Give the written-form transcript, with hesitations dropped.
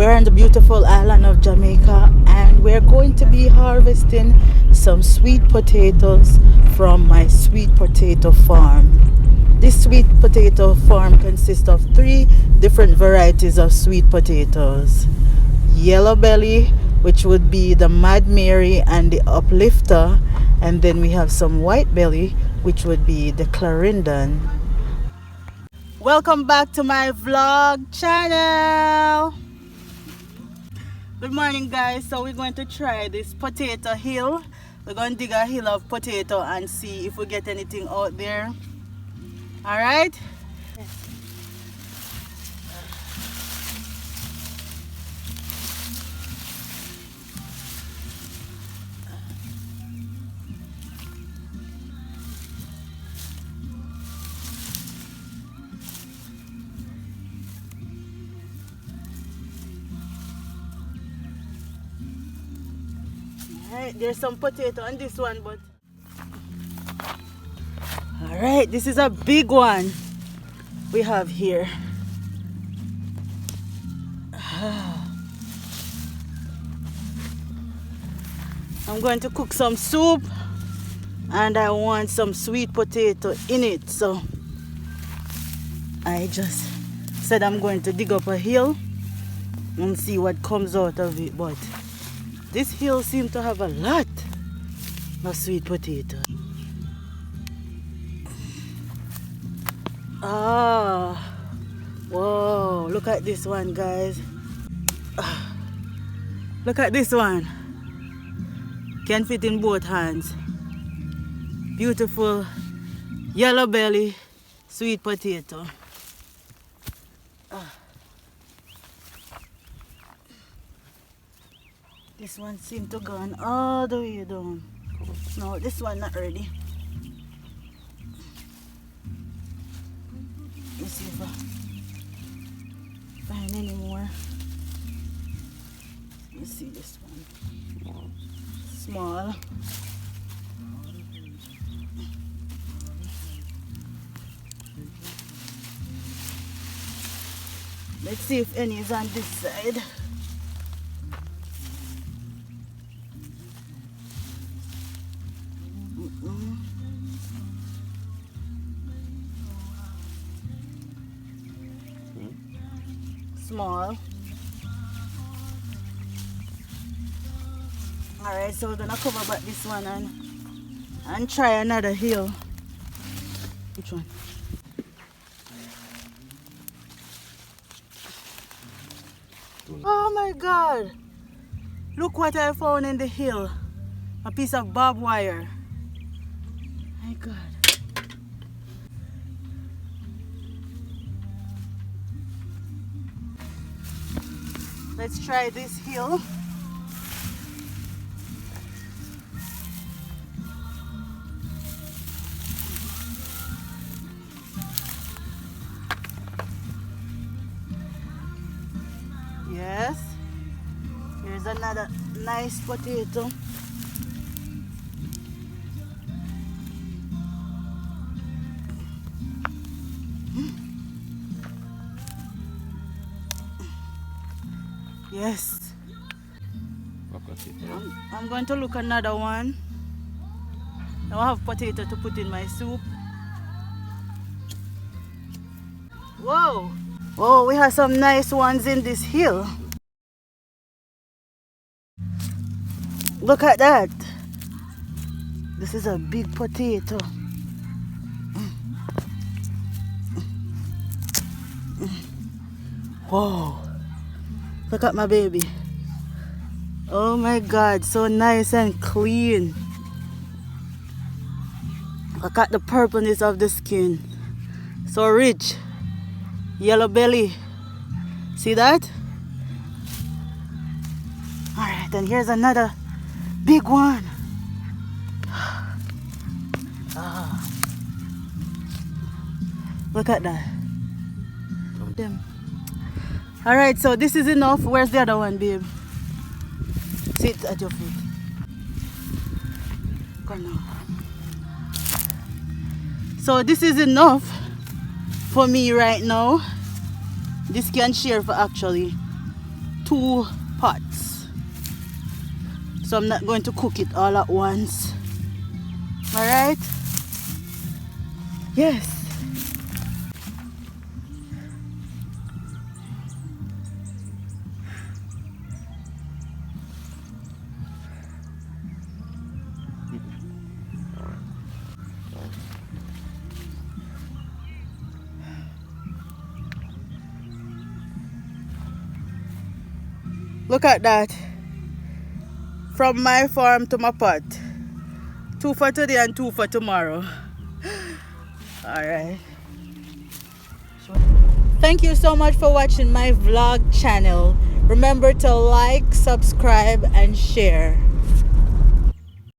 We're on the beautiful island of Jamaica, and we're going to be harvesting some sweet potatoes from my sweet potato farm. This sweet potato farm consists of 3 different varieties of sweet potatoes. Yellow belly, which would be the Mad Mary and the Uplifter, and then we have some white belly, which would be the Clarendon. Welcome back to my vlog channel. Good morning, guys. So we're going to try this potato hill. We're going to dig a hill of potato and see if we get anything out there. All right. Alright, there's some potato on this one, but alright, this is a big one we have here. I'm going to cook some soup and I want some sweet potato in it, so I just said I'm going to dig up a hill and see what comes out of it. But this hill seems to have a lot of sweet potato. Ah, whoa, look at this one, guys. Look at this one. Can fit in both hands. Beautiful yellow belly sweet potato. This one seems to go all the way down. No, this one not ready. Let's see if I find any more. Let's see this one. Small. Let's see if any is on this side. Small. Alright, so we're gonna cover back this one and try another hill. Which one? Oh my god! Look what I found in the hill. A piece of barbed wire. My god. Let's try this hill. Yes. Here's another nice potato. Yes. I'm going to look another one. Now I have potato to put in my soup. Whoa! Oh, we have some nice ones in this hill. Look at that. This is a big potato. Whoa! Look at my baby. Oh my god, so nice and clean. Look at the purpleness of the skin. So rich. Yellow belly. See that? Alright, and here's another big one. Look at that. Them. Alright, so this is enough. Where's the other one, babe? Sit at your feet. Come now. So this is enough for me right now. This can share for actually 2 pots. So I'm not going to cook it all at once. Alright? Yes. Look at that. From my farm to my pot. 2 for today and 2 for tomorrow. Alright. Thank you so much for watching my vlog channel. Remember to like, subscribe, and share.